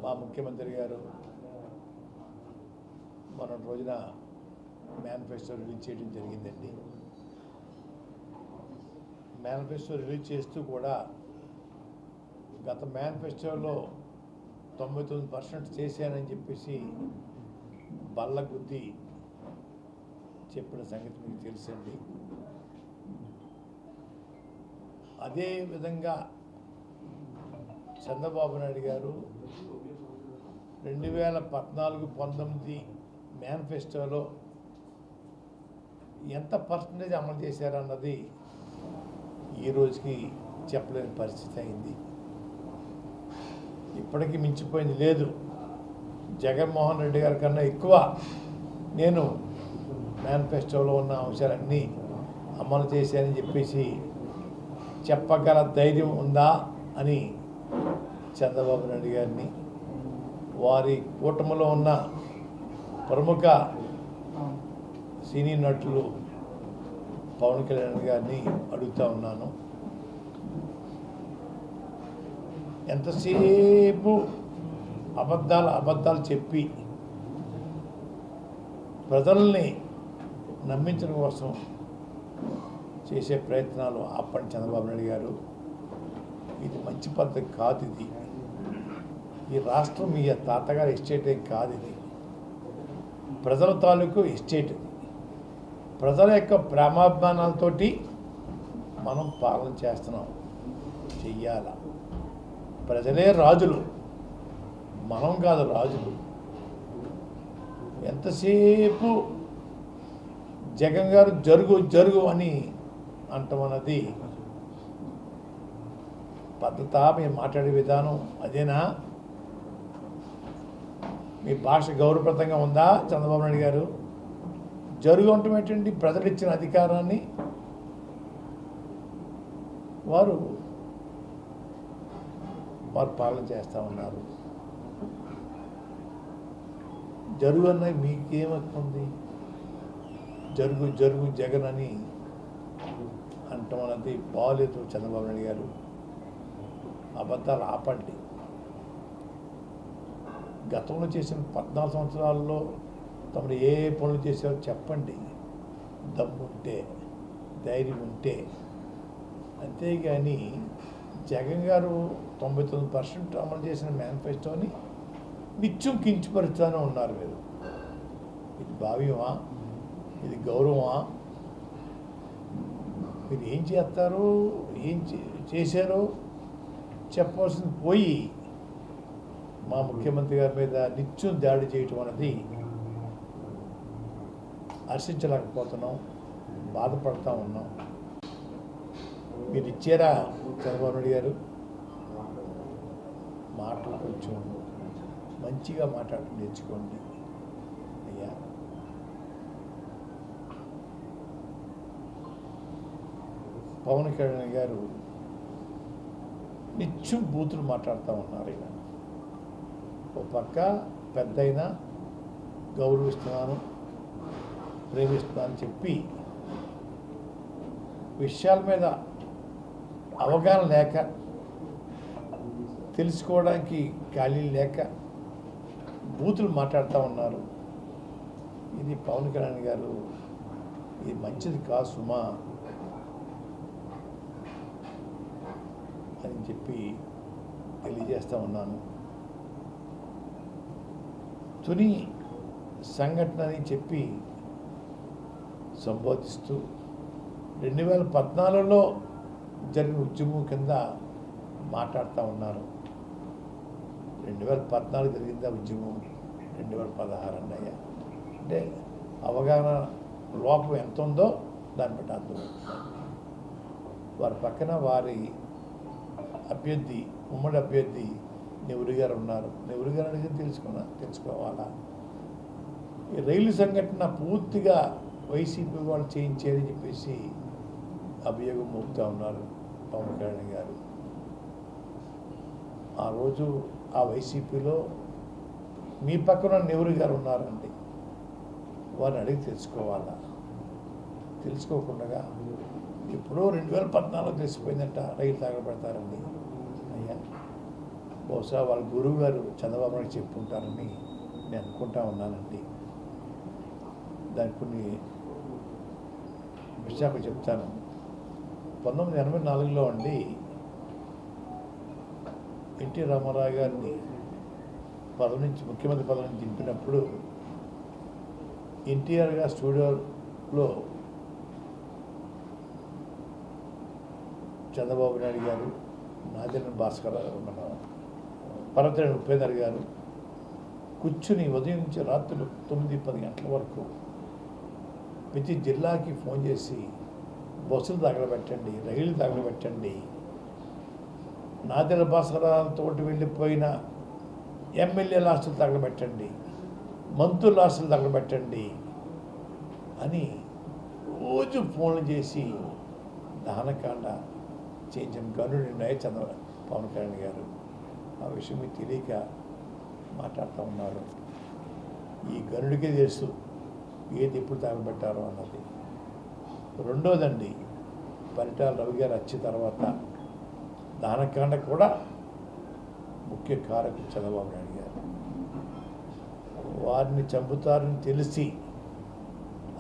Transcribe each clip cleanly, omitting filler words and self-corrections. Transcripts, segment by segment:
మా ముఖ్యమంత్రి గారు మన రోజున మేనిఫెస్టో రిలీజ్ చేయడం జరిగిందండి. మేనిఫెస్టో రిలీజ్ చేస్తూ కూడా గత మేనిఫెస్టోలో 99% చేశానని చెప్పేసి బల్లగుద్ది చెప్పిన సంగతి మీకు తెలుసండి. అదేవిధంగా చంద్రబాబు నాయుడు గారు 2014-19 మేనిఫెస్టోలో ఎంత పర్సంటేజ్ అమలు చేశారన్నది ఈ రోజుకి చెప్పలేని పరిస్థితి అయింది. ఇప్పటికీ మించిపోయింది లేదు. జగన్మోహన్ రెడ్డి గారి కన్నా ఎక్కువ నేను మేనిఫెస్టోలో ఉన్న అంశాలన్నీ అమలు చేశానని చెప్పేసి చెప్పగల ధైర్యం ఉందా అని చంద్రబాబు నాయుడు గారిని, వారి కూటమిలో ఉన్న ప్రముఖ సినీ నటులు పవన్ కళ్యాణ్ గారిని అడుగుతా ఉన్నాను. ఎంతసేపు అబద్ధాలు చెప్పి ప్రజల్ని నమ్మించడం కోసం చేసే ప్రయత్నాలు ఆపండి చంద్రబాబు నాయుడు గారు. ఇది మంచి పద్ధతి కాదు. ఇది ఈ రాష్ట్రం మీ తాతగారి ఎస్టేట్ ఏం కాదు. ఇది ప్రజల తాలూకు ఎస్టేట్. ఇది ప్రజల యొక్క ప్రేమాభిమానాలతోటి మనం పాలన చేస్తున్నాం. చెయ్యాల. ప్రజలే రాజులు, మనం కాదు రాజులు. ఎంతసేపు జగన్ గారు జరుగు జరుగు అని అంటాం అన్నది పద్ధత? మేము మాట్లాడే విధానం అదేనా? మీ భాష గౌరవప్రదంగా ఉందా చంద్రబాబు నాయుడు గారు? జరుగు అంటాం ఏంటండి? ప్రజలు ఇచ్చిన అధికారాన్ని వారు పాలన చేస్తూ ఉన్నారు. జరుగు అన్నది మీకేమవుతుంది? జరుగు జరుగు జగన్ అని అంటాం అన్నది బాగోలేదు చంద్రబాబు నాయుడు గారు. అబద్ధాలు ఆపండి. గతంలో చేసిన 14 సంవత్సరాల్లో తమరు ఏ పనులు చేసారో చెప్పండి. దమ్ముంటే, ధైర్యం ఉంటే. అంతేగాని జగన్ గారు 99% అమలు చేసిన మేనిఫెస్టోని నిత్యం కించపరుస్తూనే ఉన్నారు మీరు. ఇది భావ్యమా? ఇది గౌరవమా? మీరు ఏం చేస్తారు, ఏం చేశారో చెప్పవలసింది పోయి మా ముఖ్యమంత్రి గారి మీద నిత్యం దాడి చేయటం అనేది హర్షించలేకపోతున్నాం, బాధపడతా ఉన్నాం. మీరు ఇచ్చారా చంద్రబాబు నాయుడు గారు? మాటలు కొంచెం మంచిగా మాట్లాడటం నేర్చుకోండి అయ్యా. పవన్ కళ్యాణ్ గారు నిత్యం బూతులు మాట్లాడుతూ ఉన్నారు. ఇలా ఒక పక్క పెద్దయినా గౌరవిస్తున్నాను, ప్రేమిస్తున్నాను చెప్పి విషయాల మీద అవగాహన లేక, తెలుసుకోవడానికి ఖాళీ లేక బూతులు మాట్లాడుతూ ఉన్నారు. ఇది పవన్ కళ్యాణ్ గారు, ఇది మంచిది కాదు సుమా అని చెప్పి తెలియజేస్తూ ఉన్నాను. తుని సంఘటన అని చెప్పి సంబోధిస్తూ 2014లో జరిగిన ఉద్యమం కింద మాట్లాడుతూ ఉన్నారు. 2014 జరిగిందా ఉద్యమం? 2016 అన్నయ్య. అంటే అవగాహన లోపం ఎంత ఉందో దాన్ని బట్టి అర్థమవుతుంది. వారి పక్కన వారి అభ్యర్థి, ఉమ్మడి అభ్యర్థి నెహ్రూ గారు ఉన్నారు. నెహ్రూ గారు అడిగి తెలుసుకోవాలా? ఈ రైలు సంఘటన పూర్తిగా వైసీపీ వాళ్ళు చేయించారని చెప్పేసి అభియోగం మోపుతూ ఉన్నారు పవన్ కళ్యాణ్ గారు. ఆ రోజు ఆ వైసీపీలో మీ పక్కన నెహ్రూ గారు ఉన్నారండి. వారిని అడిగి తెలుసుకోవాలా? తెలుసుకోకుండా ఎప్పుడో 2014 తెలిసిపోయిందంట రైలు తగలబెడతారండి. అయ్యా బహుశా వాళ్ళ గురువు గారు చంద్రబాబు నాయుడు చెప్పుకుంటారని నేను అనుకుంటా ఉన్నానండి. దానికి కొన్ని విషయాలు చెప్తాను. 1984లో అండి ఎన్టీ రామారావు గారిని ముఖ్యమంత్రి పదవి నుంచి దింపినప్పుడు ఎన్టీఆర్ గారు స్టూడియోలో చంద్రబాబు నాయుడు గారు, నాదెండ్ల భాస్కర్, మన పర్వతరేణి ఉపేందర్ గారు కూర్చుని ఉదయం నుంచి రాత్రులు 9-10 గంటల వరకు ప్రతి జిల్లాకి ఫోన్ చేసి బస్సులు తగలబెట్టండి, రైళ్లు తగలబెట్టండి, నాదెండ్ల భాస్కర్తో వెళ్ళిపోయిన ఎమ్మెల్యేల ఆస్తులు తగలబెట్టండి, మంత్రుల ఆస్తులు తగలబెట్టండి అని రోజు ఫోన్లు చేసి దహనకాండ చేయించిన గనుడు పవన్ కళ్యాణ్ గారు. ఆ విషయం మీకు తెలియక మాట్లాడుతూ ఉన్నారు. ఈ గనుడికే తెలుసు ఏది ఎప్పుడు తగలబెట్టారో అన్నది. రెండోదండి, పరిటాల రవి గారు వచ్చిన తర్వాత దహనకాండ కూడా ముఖ్య కారకుడు చంద్రబాబు నాయుడు గారు. వారిని చంపుతారని తెలిసి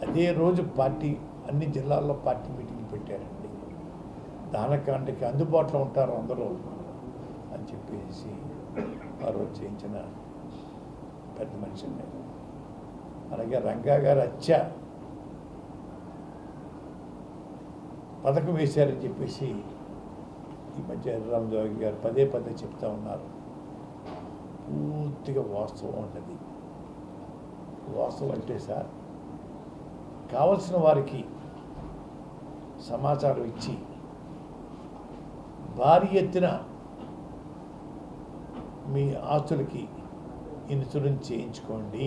అదే రోజు పార్టీ అన్ని జిల్లాల్లో పార్టీ మీటింగ్ పెట్టారండి. దహనకాండకి అందుబాటులో ఉంటారు అందరూ అని చెప్పేసి ఆ రోజు చేయించిన పెద్ద మనిషి అండి. అలాగే రంగా గారు హత్య పథకం వేశారని చెప్పేసి ఈ మధ్య రామజోగి గారు పదే చెప్తా ఉన్నారు. పూర్తిగా వాస్తవం ఉంటుంది. వాస్తవం అంటే సార్, కావలసిన వారికి సమాచారం ఇచ్చి భారీ ఎత్తున మీ ఆస్తులకి ఇన్సూరెన్స్ చేయించుకోండి,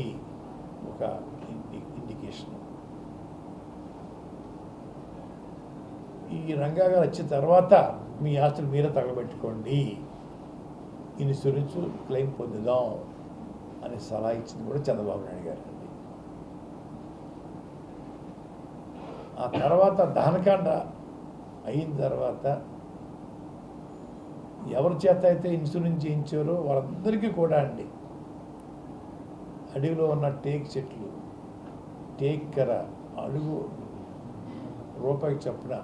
ఒక ఇండికేషన్. ఈ రంగా గారు వచ్చిన తర్వాత మీ ఆస్తులు మీరే తగలబెట్టుకోండి, ఇన్సూరెన్స్ క్లెయిమ్ పొందుదాం అని సలహా ఇచ్చింది కూడా చంద్రబాబు నాయుడు గారు అండి. ఆ తర్వాత దహనకాండ అయిన తర్వాత ఎవరి చేత అయితే ఇన్సూరెన్స్ చేయించారో వాళ్ళందరికీ కూడా అండి అడవిలో ఉన్న టేక్ చెట్లు, టేక్ కర అడుగు రూపాయికి చొప్పున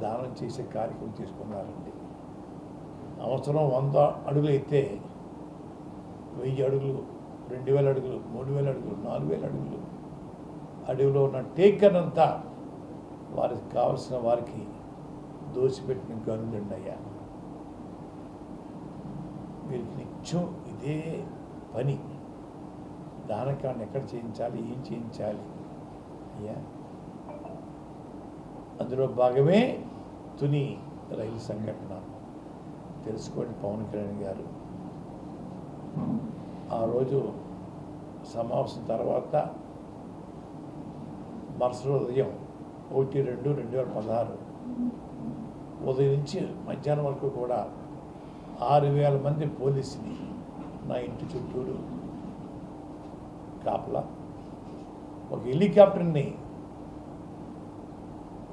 దానం చేసే కార్యక్రమం తీసుకున్నారండి. అవసరం 100 అడుగులు అయితే 1000 అడుగులు, 2000 అడుగులు, 3000 అడుగులు, 4000 అడుగులు అడవిలో ఉన్న టేకనంతా వారికి కావలసిన వారికి దోసిపెట్టిన గనులండి అయ్యా. వీరికి నిత్యం ఇదే పని. దానకాండ ఎక్కడ చేయించాలి, ఏం చేయించాలి అయ్యా. అందులో భాగమే తుని రైలు సంఘటన. తెలుసుకోండి పవన్ కళ్యాణ్ గారు. ఆ రోజు సమావేశం తర్వాత మరుసటి ఉదయం 1-2-2016 ఉదయం నుంచి మధ్యాహ్నం వరకు కూడా 6000 మంది పోలీసుని నా ఇంటి చుట్టూరు కాపలా, ఒక హెలికాప్టర్ని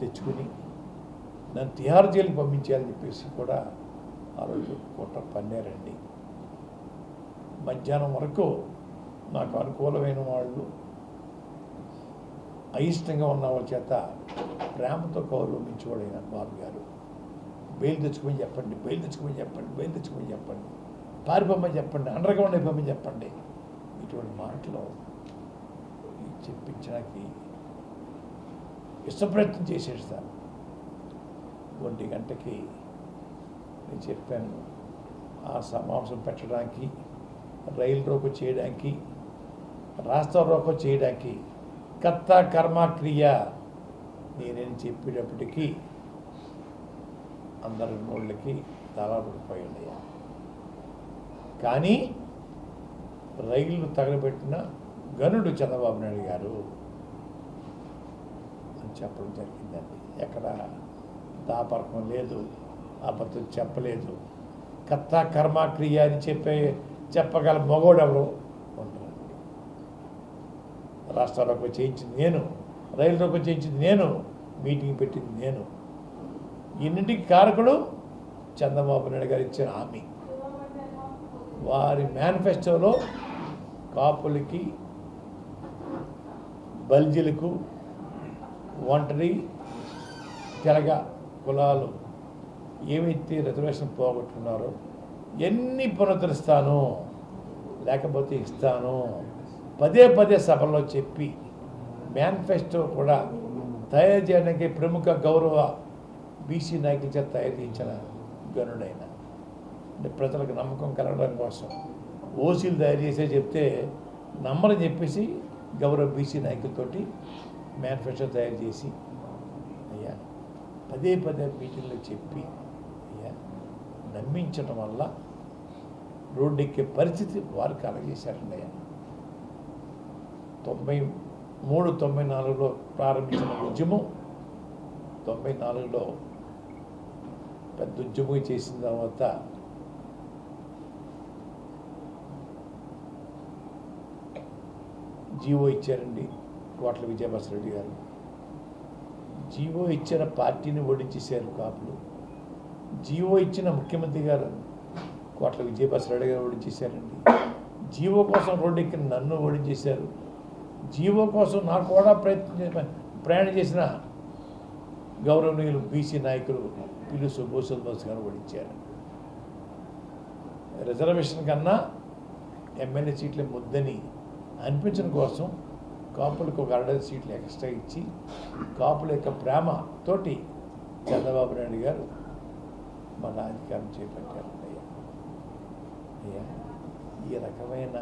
తెచ్చుకుని నన్ను తిహార్ జైలుకి పంపించాలని చెప్పేసి కూడా ఆ రోజు కుట్ర పన్నారండి. మధ్యాహ్నం వరకు నాకు అనుకూలమైన వాళ్ళు, అయిష్టంగా ఉన్న వాళ్ళ చేత ప్రేమతో గౌరవించేవాడైన బాబు గారు, బెయిల్ తెచ్చుకోమని చెప్పండి, బెయిల్ తెచ్చుకోమని చెప్పండి, బెయిల్ తెచ్చుకోమని చెప్పండి, పారిపోమని చెప్పండి, అండర్గ్రౌండ్ అయిపోమని చెప్పండి, ఇటువంటి మాటలు చెప్పించడానికి ఇష్టప్రయత్నం చేసేది సార్. 1 గంటకి నేను చెప్పాను, ఆ సమావేశం పెట్టడానికి, రైలు రోకో చేయడానికి, రాస్తా రోకో చేయడానికి కర్త కర్మక్రియ నేనేం చెప్పేటప్పటికీ అందరి నోళ్ళకి తలపడిపోయింది. కానీ రైలు తగలబెట్టిన గనుడు చంద్రబాబు నాయుడు గారు అని చెప్పడం జరిగిందండి. ఎక్కడ దాపరకం లేదు, అబద్ధం చెప్పలేదు. కర్త కర్మక్రియ అని చెప్పగల మగోడు ఎవరు ఉండరండి. రాష్ట్రాలకు చేయించింది నేను, రైలులోకి చేయించింది నేను, మీటింగ్ పెట్టింది నేను. ఇన్నింటికి కారకుడు చంద్రబాబు నాయుడు గారు ఇచ్చిన హామీ. వారి మేనిఫెస్టోలో కాపులకి, బల్జీలకు, ఒంటరి తెలగ కులాలు ఏమైతే రిజర్వేషన్ పోగొట్టుకున్నారో ఎన్ని పునరుద్ధరిస్తాను, లేకపోతే ఇస్తాను పదే పదే సభల్లో చెప్పి మేనిఫెస్టో కూడా తయారు చేయడానికి ప్రముఖ గౌరవ బీసీ నాయకుల చేత తయారు చేయించిన గనుడైన అంటే ప్రజలకు నమ్మకం కలగడం కోసం ఓసీలు తయారు చేసే చెప్తే నమ్మరని చెప్పేసి గౌరవ బీసీ నాయకులతోటి మేనిఫెస్టో తయారు చేసి అయ్యా పదే పదే మీటింగ్లో చెప్పి అయ్యా నమ్మించడం వల్ల రోడ్డెక్కే పరిస్థితి వారు కలగజేశారండి అయ్యా. 93-94లో ప్రారంభించిన ఉద్యమం 94లో పెద్ద ఉద్యమం చేసిన తర్వాత జీవో ఇచ్చారండి కోట్ల విజయభాస్కరరెడ్డి గారు. జీవో ఇచ్చిన పార్టీని ఓడించేశారు కాపులు. జీవో ఇచ్చిన ముఖ్యమంత్రి గారు కోట్ల విజయభాస్కరరెడ్డి గారు ఓడించేశారండి. జీవో కోసం రోడ్డు ఎక్కిన నన్ను ఓడించేశారు. జీవో కోసం నాకు కూడా ప్రయాణం చేసిన గౌరవనీయులు బీసీ నాయకులు పిల్లి సుభూషణ్ బోస్ గారు ఓడించారు. రిజర్వేషన్ కన్నా ఎమ్మెల్యే సీట్ల ముద్దని అనిపించడం కోసం కాపులకు ఒక 6 సీట్లు ఎక్స్ట్రా ఇచ్చి కాపుల యొక్క ప్రేమతోటి చంద్రబాబు నాయుడు గారు మన అధికారం చేపట్టారు. అయ్యా ఈ రకమైన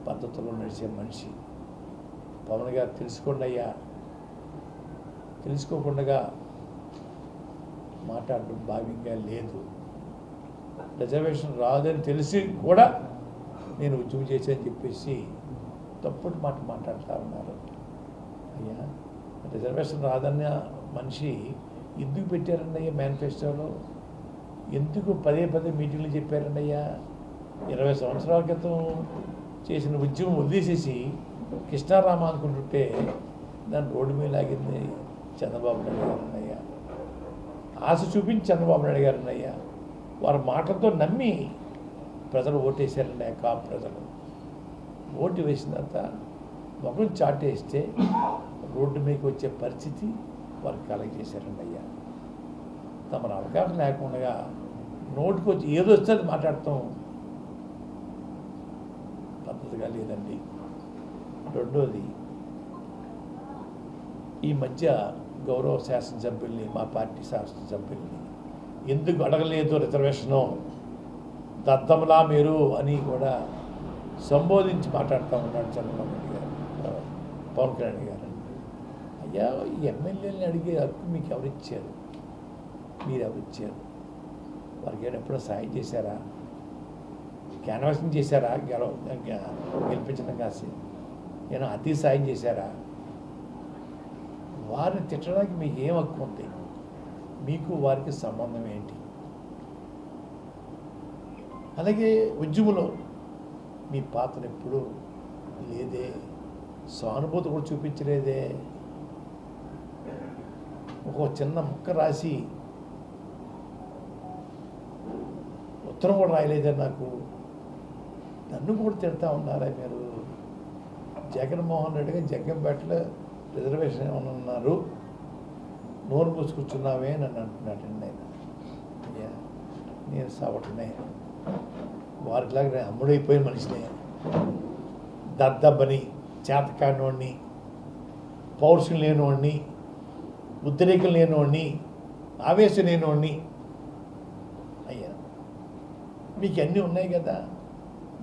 పద్ధతిలో నడిచే మనిషి పవన్ గారు తెలుసుకోండి అయ్యా. తెలుసుకోకుండా మాట్లాడడం భావ్యంగా లేదు. రిజర్వేషన్ రాదని తెలిసి కూడా నేను ఉద్యమం చేశానని చెప్పేసి తప్పుడు మాట మాట్లాడుతూ ఉన్నారు. అయ్యా రిజర్వేషన్ రాదన్న మనిషి ఎందుకు పెట్టారండి అయ్యా మేనిఫెస్టోలో? ఎందుకు పదే పదే మీటింగ్లు చెప్పారండి అయ్యా? 20 సంవత్సరాల క్రితం చేసిన ఉద్యమం వదిలేసేసి కృష్ణారామ అనుకుంటుంటే దాన్ని రోడ్డు మీద లాగింది చంద్రబాబు నాయుడు గారు అయ్యా. ఆశ చూపించి చంద్రబాబు నాయుడు గారు అయ్యా. వారి మాటలతో నమ్మి ప్రజలు ఓటేశారండి. కాపు ప్రజలు ఓటు వేసిన తర్వాత ముఖం చాటేస్తే రోడ్డు మీదకి వచ్చే పరిస్థితి వారు కలగజేశారండి అయ్యా. తమరు అవకాశం లేకుండా నోటికి వచ్చి ఏదో వస్తే అది మాట్లాడతాం పద్ధతిగా లేదండి. రెండోది, ఈ మధ్య గౌరవ శాసనసభ్యుల్ని, మా పార్టీ శాసనసభ్యుల్ని ఎందుకు అడగలేదు రిజర్వేషను, దద్దములా మీరు అని కూడా సంబోధించి మాట్లాడుతూ ఉన్నాడు చంద్రబాబు నాయుడు గారు, పవన్ కళ్యాణ్ గారు. అయ్యా ఈ ఎమ్మెల్యేలని అడిగే హక్కు మీకు ఎవరిచ్చారు? మీరు ఎవరిచ్చారు? వారికి ఎప్పుడో సాయం చేశారా? క్యాన్వాసింగ్ చేశారా? గెలిపించడం కాసి నేను అతి సాయం చేశారా? వారిని తిట్టడానికి మీకు ఏం హక్కు ఉంది? మీకు వారికి సంబంధం ఏంటి? అలాగే ఉద్యమంలో మీ పాత్ర ఎప్పుడు లేదే, సానుభూతి కూడా చూపించలేదే. ఒక చిన్న ముక్క రాసి ఉత్తరం కూడా రాయలేదే నాకు. నన్ను కూడా తిడతా ఉన్నారా మీరు? జగన్మోహన్ రెడ్డి గారు జగ్గంపేటలో రిజర్వేషన్ ఏమన్నా ఉన్నారు, నోరు మూసుకూర్చున్నావే నన్ను అంటున్నాడండి ఆయన. అయ్యా నేను సవటనే, వారిలాగా నేను అమ్ముడైపోయిన మనిషినే, దద్దబ్బని, చేతకానివాడిని, పౌరుషం లేనివాడిని, ఉద్రేకం లేనివాడిని, ఆవేశం లేనివాడిని. అయ్యా మీకు అన్నీ ఉన్నాయి కదా,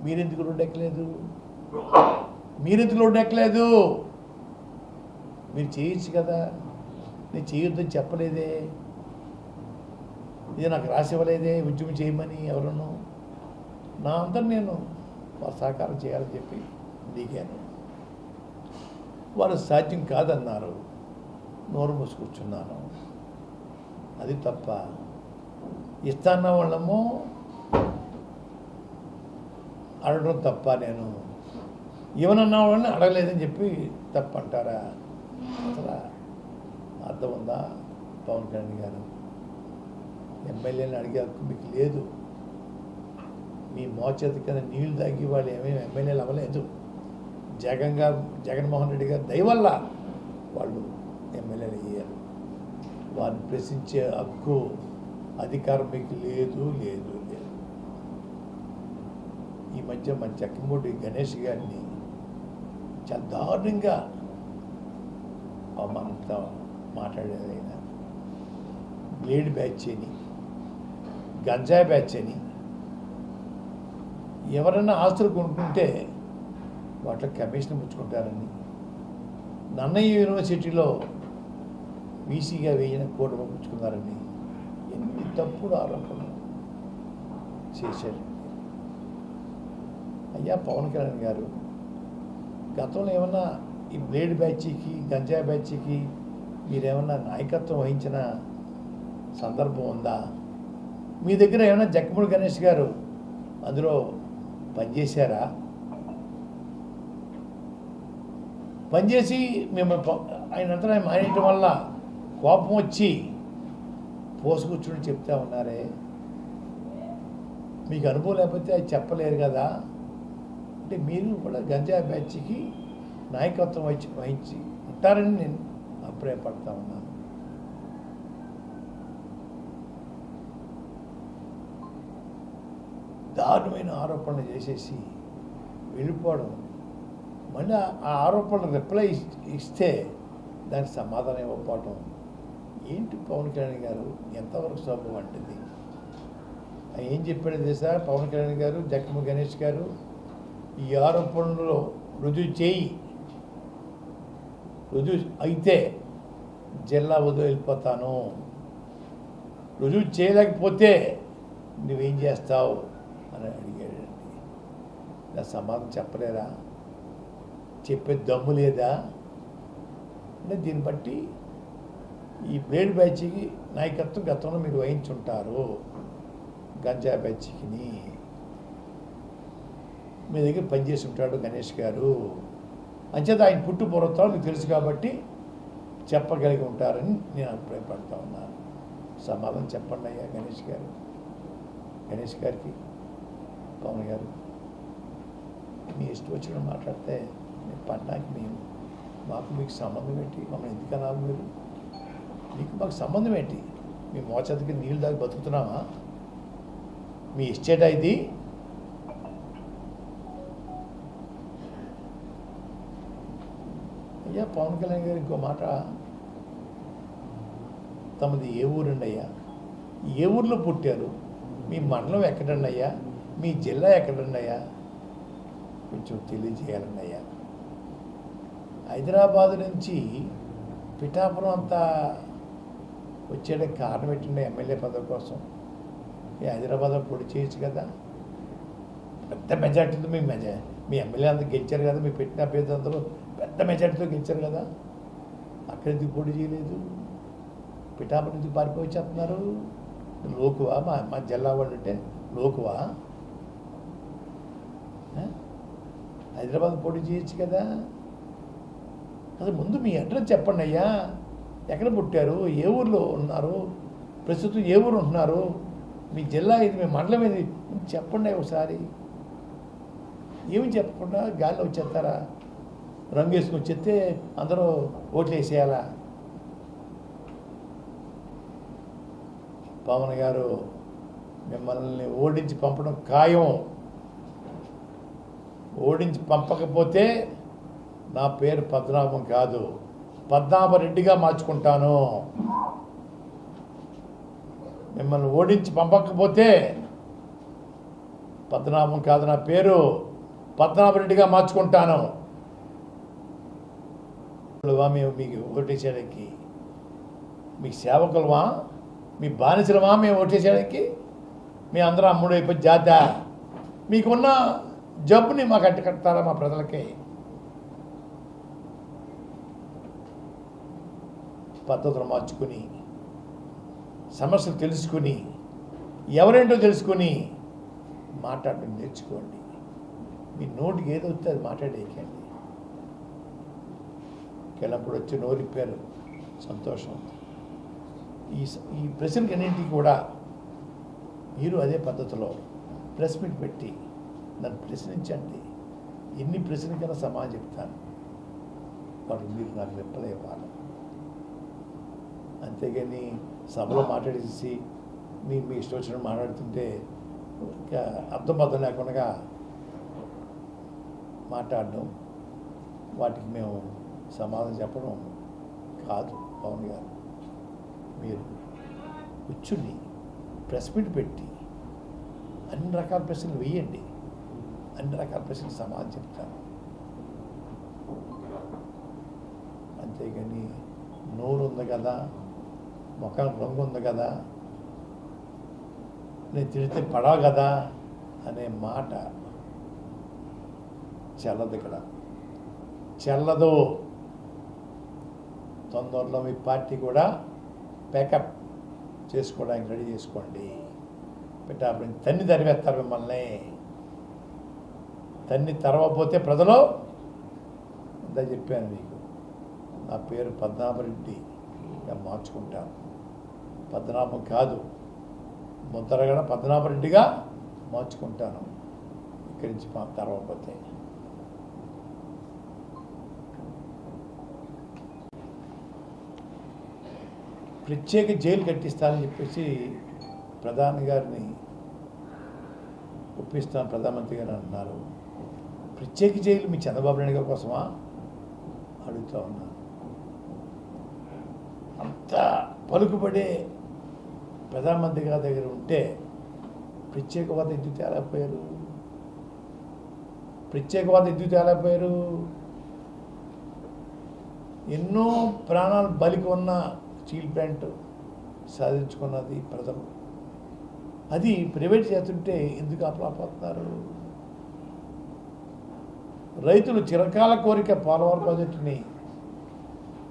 మీరెందుకు రోడ్డు ఎక్కలేదు? మీరెందుకు రోడ్డు ఎక్కలేదు? మీరు చేయొచ్చు కదా. నేను చేయొద్దని చెప్పలేదే, ఇది నాకు రాసివ్వలేదే ఉద్యమం చేయమని ఎవరన్నా. నా అందరు నేను వారు సహకారం చేయాలని చెప్పి దిగాను. వారు సాధ్యం కాదన్నారు, నోరు మూసుకూర్చున్నాను. అది తప్ప. ఇస్తాన్న వాళ్ళము అడగడం తప్ప, నేను ఏమన్నా వాళ్ళని అడగలేదని చెప్పి తప్ప అంటారా? అసలు అర్థం ఉందా? పవన్ కళ్యాణ్ గారు ఎమ్మెల్యేని అడిగే హక్కు మీకు లేదు. మీ మోచేతి కింద నీళ్లు తాగి వాళ్ళు ఏమేమి ఎమ్మెల్యేలు అవ్వలేదు. జగన్మోహన్ రెడ్డి గారు దయవల్ల వాళ్ళు ఎమ్మెల్యేలు అయ్యారు. వారిని ప్రశ్నించే హక్కు అధికారం మీకు లేదు లేదు లేదు. ఈ మధ్య మన చక్రమూడి గణేష్ గారిని చాలా దారుణంగా అవమానంతో మాట్లాడేది. ఆయన బ్లేడ్ బ్యాచ్ అని, గంజాయి బ్యాచ్ అని, ఎవరైనా ఆస్తులు కొనుక్కుంటే వాటిలో కమిషన్ పుచ్చుకుంటారని, నన్నయ్య యూనివర్సిటీలో వీసీగా వేయిన కోటి పుచ్చుకున్నారని ఎన్ని తప్పుడు ఆరోపణలు చేశారు. అయ్యా పవన్ కళ్యాణ్ గారు, గతంలో ఏమన్నా ఈ బ్లేడ్ బ్యాచ్కి గంజాయి బ్యాచ్కి మీరేమన్నా నాయకత్వం వహించిన సందర్భం ఉందా? మీ దగ్గర ఏమైనా జక్కమూడి గణేష్ గారు అందులో పనిచేశారా? పనిచేసి మేము ఆయనంతా మానేయటం వల్ల కోపం వచ్చి పోసుకొచ్చుని చెప్తా ఉన్నారే. మీకు అనుభవం లేకపోతే అది చెప్పలేరు కదా. అంటే మీరు కూడా గంజాయి బ్యాచ్కి నాయకత్వం వహించి ఉంటారని నేను అభిప్రాయపడతా ఉన్నాను. దారుణమైన ఆరోపణలు చేసేసి వెళ్ళిపోవడం, మళ్ళీ ఆ ఆరోపణలు రిప్లై ఇస్తే దానికి సమాధానం ఇవ్వకపోవటం ఏంటి పవన్ కళ్యాణ్ గారు? ఎంతవరకు శోభం అంటుంది? ఏం చెప్పాడు తెలుసా పవన్ కళ్యాణ్ గారు, జక్కమూడి గణేష్ గారు? ఈ ఆరోపణలో రుజువు అయితే జిల్లా వదిలి వెళ్ళిపోతాను, రుజువు చేయలేకపోతే నువ్వేం చేస్తావు అని అడిగాడండి. నా సమాధానం చెప్పలేరా? చెప్పే దమ్ము లేదా? అంటే దీన్ని బట్టి ఈ బ్లేడ్ బ్యాచ్కి నాయకత్వం గతంలో మీరు వహించుంటారు. గంజా బ్యాచ్కి మీ దగ్గర పనిచేసి ఉంటాడు గణేష్ గారు. అంచేత ఆయన పుట్టు పూర్వత్వాలు మీకు తెలుసు కాబట్టి చెప్పగలిగి ఉంటారని నేను అభిప్రాయపడతా ఉన్నాను. సమాధానం చెప్పండి అయ్యా గణేష్ గారికి. పవన్ గారు, మీ ఇష్టం వచ్చిన మాట్లాడితే నేను పడ్డానికి మీకు సంబంధం ఏంటి? మమ్మల్ని ఎందుకు అనాలి? మాకు సంబంధం ఏంటి? మీ మోచేతికి నీళ్ళు దాకా బతుకుతున్నామా? మీ ఎస్టేటా ఇది? అయ్యా పవన్ కళ్యాణ్ గారు ఇంకో మాట, తమది ఏ ఊరండి అయ్యా? ఏ ఊర్లో పుట్టారు? మీ మండలం ఎక్కడండి అయ్యా? మీ జిల్లా ఎక్కడండి అయ్యా? కొంచెం తెలియజేయాలండి అయ్యా. హైదరాబాద్ నుంచి పిఠాపురం అంతా వచ్చేయడానికి కారణం పెట్టండి ఎమ్మెల్యే పదవి కోసం. ఈ హైదరాబాద్లో పొడి చేయొచ్చు కదా. పెద్ద మెజార్టీతో మీ ఎమ్మెల్యే అంతా గెలిచారు కదా, మీ పెట్టిన అభ్యర్థి అందరూ పెద్ద మెజార్టీతో గెలిచారు కదా. అక్కడ ఎందుకు పొడి చేయలేదు? పిఠాపురం ఎందుకు పారిపోయి వచ్చేస్తున్నారు? లోకువా? మా జిల్లా వాళ్ళు అంటే లోకువా? హైదరాబాద్ పొడి చేయొచ్చు కదా. అది ముందు మీ అడ్రస్ చెప్పండి అయ్యా. ఎక్కడ పుట్టారు? ఏ ఊర్లో ఉన్నారు? ప్రస్తుతం ఏ ఊరు ఉంటున్నారు? మీ జిల్లా ఇది, మీ మండలం ఇది చెప్పండి ఒకసారి. ఏమి చెప్పకుండా గాల్లో వచ్చేస్తారా? రంగు వేసుకొని వచ్చేస్తే అందరూ ఓట్లు వేసేయాలా? పవన్ గారు, మిమ్మల్ని ఓడించి పంపడం ఖాయం. ఓడించి పంపకపోతే నా పేరు పద్మనాభం కాదు, పద్మనాభరెడ్డిగా మార్చుకుంటాను. మిమ్మల్ని ఓడించి పంపకపోతే పద్మనాభం కాదు, నా పేరు పద్మనాభరెడ్డిగా మార్చుకుంటాను. మేము మీకు ఓటేసేయడానికి మీకు సేవకులమా? మీ బానిసలమా మేము ఓటేసేయడానికి? మీ అందరూ అమ్ముడు అయిపోయి జాత మీకున్న జబ్బుని మాకు అడ్డుకడతారా? మా ప్రజలకి పద్ధతులు మార్చుకుని, సమస్యలు తెలుసుకుని, ఎవరేంటో తెలుసుకొని మాట్లాడడం నేర్చుకోండి. మీ నోటికి ఏదో వస్తే అది మాట్లాడేయకండి. కెళ్ళప్పుడు వచ్చి నోరిప్పారు, సంతోషం. ఈ ప్రశ్నలకన్నింటికి కూడా మీరు అదే పద్ధతిలో ప్రెస్ మీట్ పెట్టి నన్ను ప్రశ్నించండి, ఎన్ని ప్రశ్నలకైనా సమాధానం చెప్తాను, వాటికి మీరు నాకు రిప్లై ఇవ్వాలి. అంతేగాని సభలో మాట్లాడేసి మీ ఇష్టం వచ్చినట్టు మాట్లాడుతుంటే ఇంకా అర్థం లేకుండా మాట్లాడడం, వాటికి మేము సమాధానం చెప్పడం కాదు. పవన్ గారు, మీరు కూర్చుని ప్రెస్ మీట్ పెట్టి అన్ని రకాల ప్రశ్నలు వేయండి, అన్ని రకాల ప్రశ్నలు సమాధానం చెప్తాను. అంతేగాని నోరు ఉంది కదా, ముఖం రంగు ఉంది కదా, నేను తిడితే పడవ కదా అనే మాట చెల్లదు. ఇక్కడ చెల్లదు. తొందరలో మీ పార్టీ కూడా ప్యాకప్ చేసుకోవడానికి రెడీ చేసుకోండి. అప్పుడు తన్ని తరివేస్తారు మిమ్మల్ని. తన్ని తరవపోతే ప్రజలు, ఇందా చెప్పాను మీకు, నా పేరు పద్మనాభరెడ్డిగా మార్చుకుంటాను. పద్మనాభం కాదు, ముద్రగడ పద్మనాభరెడ్డిగా మార్చుకుంటాను ఇక్కడి నుంచి తరవపోతే. ప్రత్యేక జైలు కట్టిస్తానని చెప్పేసి ప్రధాని గారిని ఒప్పిస్తాను, ప్రధానమంత్రి గారు అంటున్నారు. ప్రత్యేక జైలు మీ చంద్రబాబు నాయుడు గారి కోసమా అడుగుతూ ఉన్నాను. అంత పలుకుబడే ప్రధానమంత్రి గారి దగ్గర ఉంటే ప్రత్యేకవాద ఎందుకు తేలేకపోయారు? ప్రత్యేకవాద ఎందుకు తేలేకపోయారు? ఎన్నో ప్రాణాలు బలికి ఉన్న స్టీల్ ప్లాంట్ సాధించుకున్నది ప్రజలు. అది ప్రైవేట్ చేస్తుంటే ఎందుకు ఆపలేకపోతున్నారు? రైతులు చిరకాల కోరిక పోలవరం ప్రాజెక్టుని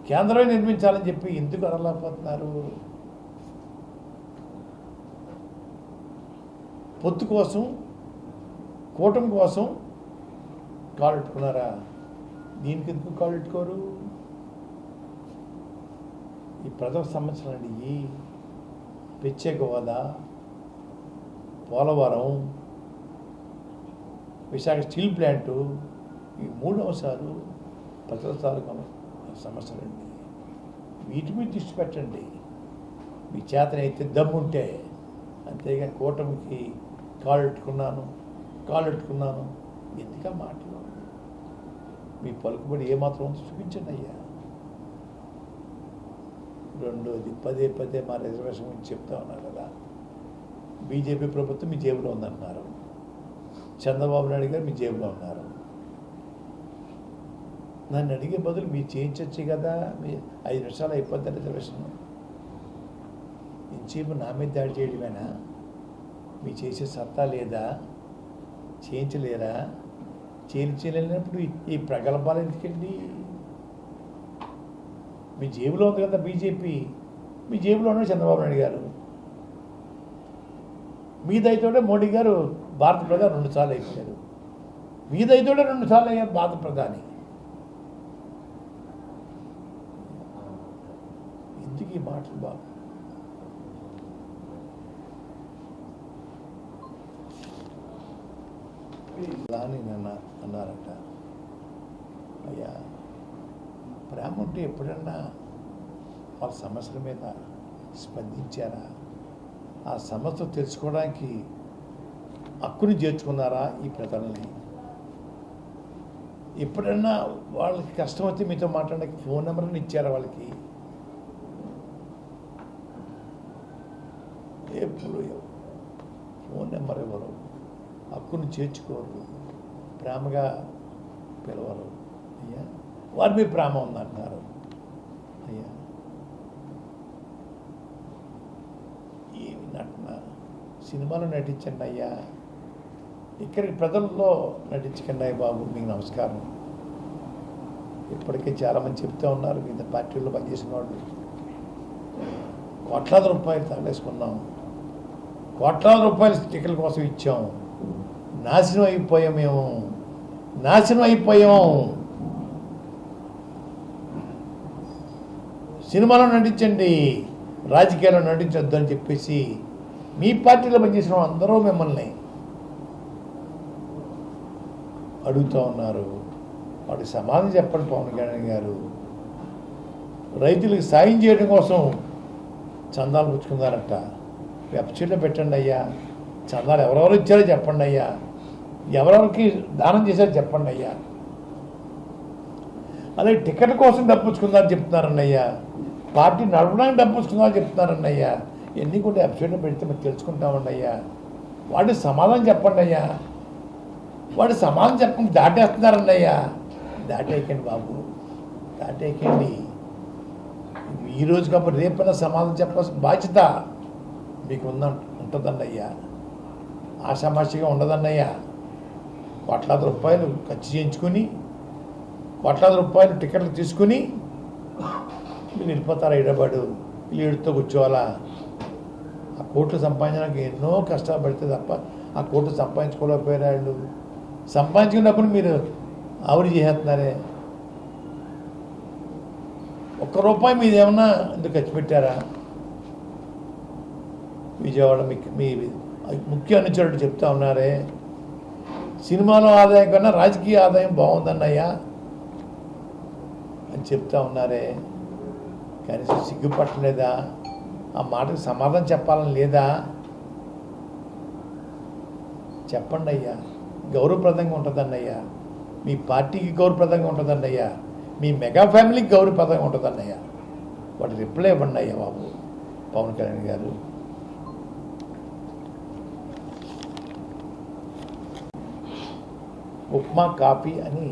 కేంద్రమే నిర్మించాలని చెప్పి ఎందుకు అడగలేకపోతున్నారు? పొత్తు కోసం, కూటమి కోసం కాళ్ళెట్టుకున్నారా? దీనికి ఎందుకు కాళ్ళెట్టుకోరు? ఈ ప్రజల సమస్యలండి, ఈ ప్రత్యేక హోదా, పోలవరం, విశాఖ స్టీల్ ప్లాంటు, ఈ 3 అంశాలు ప్రజల తాలూకా సమస్యలండి. వీటి మీద దృష్టి పెట్టండి మీ చేతనైతే దమ్ముంటే. అంతేగాని కూటమికి కాళ్ళెట్టుకున్నాను ఎందుక మాటలు? మీ పలుకుబడి ఏమాత్రం చూపించండి అయ్యా. రెండోది, పదే మా రిజర్వేషన్ గురించి చెప్తా ఉన్నారు కదా. బీజేపీ ప్రభుత్వం మీ జేబులో ఉందంటున్నారు, చంద్రబాబు నాయుడు గారు మీ జేబులో ఉన్నారు. నన్ను అడిగే బదులు మీరు చేయించవచ్చు కదా, మీ 5 నిమిషాలు అయిపోద్ది రిజర్వేషన్. ఇంచేపు నా మీద దాడి చేయడమేనా? మీ చేసే సత్తా లేదా? చేయించలేరా? చేయించలేనప్పుడు ఈ ప్రగల్భాలు ఎందుకండి? మీ జేబులో ఉంది కదా బీజేపీ, మీ జేబులో ఉన్నాడు చంద్రబాబు నాయుడు గారు. మీ దయతోటే మోడీ గారు భారత ప్రధాని 2 సార్లు అయిపోయారు. మీ దయతోటే 2 సార్లు అయ్యారు భారత ప్రధాని. ఎందుకు ఈ మాటలు బాబు? దాని అన్నారట. అయ్యా, ప్రేమ ఉంటే ఎప్పుడన్నా వాళ్ళ సమస్యల మీద స్పందించారా? ఆ సమస్య తెలుసుకోవడానికి హక్కుని చేర్చుకున్నారా ఈ ప్రజల్ని? ఎప్పుడన్నా వాళ్ళకి కష్టం వస్తే మీతో మాట్లాడడానికి ఫోన్ నెంబర్ని ఇచ్చారా వాళ్ళకి? ఎప్పుడు ఫోన్ నెంబర్ ఇవ్వరు, హక్కును చేర్చుకోరు, ప్రేమగా పిలవరు. అయ్యా, వారి మీద ప్రేమ ఉందంటున్నారు. అయ్యా, ఏమి నటన? సినిమాలో నటించండి అయ్యా, ఇక్కడికి ప్రజల్లో నటించకండి అయ్య బాబు. మీకు నమస్కారం. ఇప్పటికే చాలామంది చెప్తూ ఉన్నారు, మిగతా పార్టీల్లో పనిచేసిన వాళ్ళు కోట్లాది రూపాయలు తగలేసుకున్నాం, కోట్లాది రూపాయలు టికెట్ల కోసం ఇచ్చాం, నాశనం అయిపోయాం. సినిమాలో నటించండి, రాజకీయాల్లో నటించొద్దు అని చెప్పేసి మీ పార్టీలో పనిచేసిన అందరూ మిమ్మల్ని అడుగుతూ ఉన్నారు. వాటికి సమాధానం చెప్పండి పవన్ కళ్యాణ్ గారు. రైతులకు సాయం చేయడం కోసం చందాలు పుచ్చుకున్నారట. వెబ్సైట్లో పెట్టండి అయ్యా. చందాలు ఎవరెవరు ఇచ్చారో చెప్పండి అయ్యా. ఎవరెవరికి దానం చేశారో చెప్పండి అయ్యా. అలాగే టికెట్ కోసం డబ్బు పుచ్చుకుందారని చెప్తున్నారన్న అయ్యా. పార్టీ నడపడానికి డబ్బు పుచ్చుకుందామని చెప్తున్నారన్న అయ్యా. ఎన్ని కూడా వెబ్సైట్లో పెడితే మేము తెలుసుకుంటామండి అయ్యా. వాటి సమాధానం చెప్పండి అయ్యా. వాటి సమాధానం చెప్పండి. దాటేస్తున్నారన్న అయ్యా. దాటేయకండి బాబు, దాటేయకండి. ఈరోజు కాబట్టి రేపైనా సమాధానం చెప్పాల్సిన బాధ్యత మీకు ఉంటుందన్నయ్యా. ఆషామాషిగా ఉండదన్నయ్యా. కోట్లాది రూపాయలు ఖర్చు చేయించుకుని, కోట్లాది రూపాయలు టికెట్లు తీసుకుని మీరు వెళ్ళిపోతారు హైదరాబాదు. ఏడుతో కూర్చోవాలా? ఆ కోట్లు సంపాదించడానికి ఎన్నో కష్టాలు పడితే తప్ప ఆ కోట్లు సంపాదించుకోలేకపోయారు వాళ్ళు. సంపాదించుకున్నప్పుడు మీరు ఆవిడ చేసేస్తున్నారే. ఒక్క రూపాయి మీద ఏమన్నా ఎందుకు ఖర్చు పెట్టారా? విజయవాడ మీ ముఖ్య అనుచరుడు చెప్తా ఉన్నారే, సినిమాలో ఆదాయం కన్నా రాజకీయ ఆదాయం బాగుందన్నయ్యా అని చెప్తా ఉన్నారే. కనీసం సిగ్గుపట్టలేదా? ఆ మాటకు సమాధానం చెప్పాలని లేదా? చెప్పండి అయ్యా. గౌరవప్రదంగా ఉంటుందన్నయ్యా. మీ పార్టీకి గౌరవప్రదంగా ఉంటుందన్నయ్యా. మీ మెగా ఫ్యామిలీకి గౌరవప్రదంగా ఉంటుందన్నయ్యా. వాటి రిప్లై ఇవ్వండి అయ్యా బాబు పవన్ కళ్యాణ్ గారు. ఉప్మా కాఫీ అని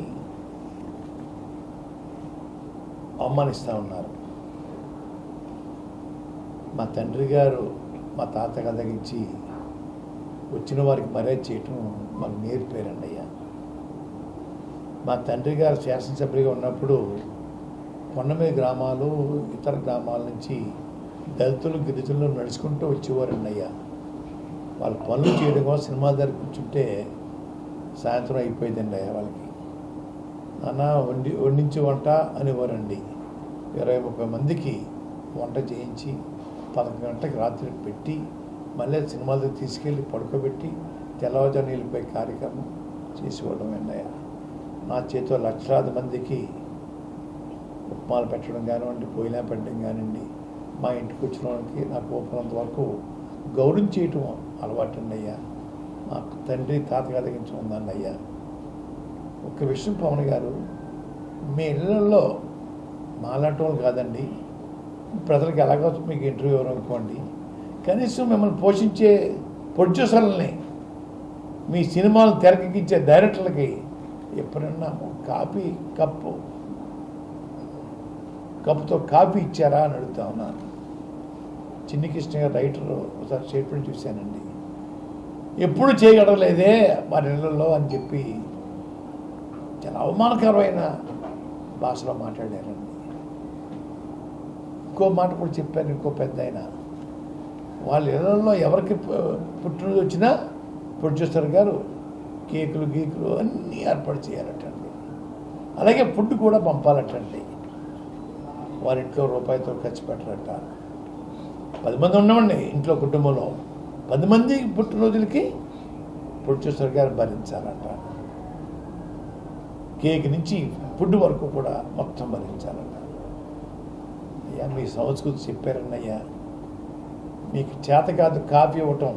అవమానిస్తూ ఉన్నారు. మా తండ్రి గారు మా తాతగారి తగ్గించి వచ్చిన వారికి మర్యాద చేయటం మాకు నేర్పారండి అయ్యా. మా తండ్రి గారు శాసనసభ్యుడిగా ఉన్నప్పుడు కొండమీద గ్రామాలు, ఇతర గ్రామాల నుంచి దళితులు గిరిజనులు నడుచుకుంటూ వచ్చేవారండి అయ్యా. వాళ్ళు పనులు చేయడం కోసం సినిమా దగ్గర కూర్చుంటే సాయంత్రం అయిపోయిందండి అయ్యా. వాళ్ళకి నాన్న వండించి వంట అనేవారండి. 20-30 మందికి వంట చేయించి 11 గంటలకు రాత్రి పెట్టి మళ్ళీ సినిమాల దగ్గర తీసుకెళ్ళి పడుకోబెట్టి తెల్లవారుజామున వెళ్ళిపోయే కార్యక్రమం చేసేవాళ్ళం అయ్యా. నా చేతిలో లక్షలాది మందికి ఉప్మాలు పెట్టడం కానివ్వండి, పోయినా పెట్టడం కానివ్వండి, మా ఇంటికి వచ్చిన వాళ్ళకి నాకు ఓపినంత వరకు గౌరవించేయటం అలవాటు అండి అయ్యా. మా తండ్రి తాతగారి దగ్గర ఉందండి అయ్యా. ఒక విషయం పవన్ గారు, మీ ఇళ్ళల్లో మాలాంటి వాళ్ళు కాదండి, ప్రజలకు ఎలాగో మీకు ఇంటర్వ్యూ ఇవ్వరు అనుకోండి, కనీసం మిమ్మల్ని పోషించే ప్రొడ్యూసర్లని, మీ సినిమాలు తెరకెక్కించే డైరెక్టర్లకి ఎప్పుడన్నా కాఫీ కప్పుతో కాఫీ ఇచ్చారా అని అడుగుతా ఉన్నాను. చిన్ని కృష్ణ గారు రైటర్ ఒకసారి స్టేట్మెంట్ చూశానండి. ఎప్పుడు చేయగలలేదే మా నెలల్లో అని చెప్పి చాలా అవమానకరమైన భాషలో మాట్లాడారండి. ఇంకో మాట కూడా చెప్పారు ఇంకో పెద్ద ఆయన, వాళ్ళ ఇళ్లలో ఎవరికి పుట్టినరోజు వచ్చినా ప్రొడ్యూసర్ గారు కేకులు గీకులు అన్నీ ఏర్పాటు చేయాలటండి. అలాగే ఫుడ్ కూడా పంపాలటండి. వారింట్లో రూపాయితో ఖర్చు పెట్టరట. 10 మంది ఉన్నామండి ఇంట్లో, కుటుంబంలో 10 మంది పుట్టినరోజులకి ప్రొడ్యూసర్ గారు భరించాలట. కేక్ నుంచి ఫుడ్ వరకు కూడా మొత్తం భరించాలట. అయ్యా మీ సంస్కృతి చెప్పారన్నయ్యా. మీకు చేత కాదు కాఫీ ఇవ్వటం,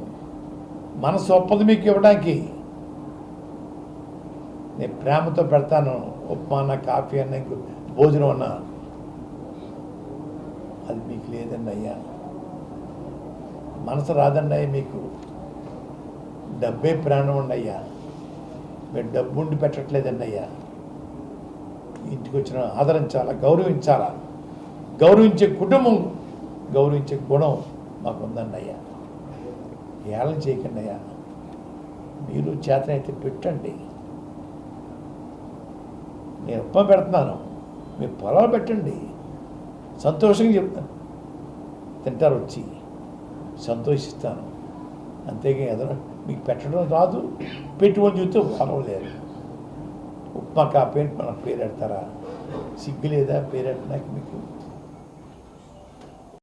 మనసు ఒప్పదు మీకు ఇవ్వడానికి. నేను ప్రేమతో పెడతాను ఉప్మా అన్న, కాఫీ అన్న, భోజనం అన్నా, అది మీకు లేదండి అయ్యా. మనసు రాదండి అయ్యా మీకు. డబ్బే ప్రాణం ఉండయ్యా. మీరు డబ్బు ఉండి పెట్టట్లేదండి అయ్యా. ఇంటికి వచ్చిన ఆదరించాలా, గౌరవించాలా. గౌరవించే కుటుంబం, గౌరవించే గుణం మాకు ఉందండి అయ్యా. ఏళ్ళని చేయకండి అయ్యా. మీరు చేతనైతే పెట్టండి. నేను ఉప్మా పెడుతున్నాను, మీరు పొలాలు పెట్టండి, సంతోషంగా చెప్తాను, తింటారు వచ్చి, సంతోషిస్తాను. అంతేగా ఎదురు మీకు పెట్టడం రాదు, పెట్టుబడి చూస్తే పర్వాలేదు. ఉప్మా కాపీ అని మనకు పేరెడతారా? సిగ్గు లేదా పేరెట్టడానికి మీకు?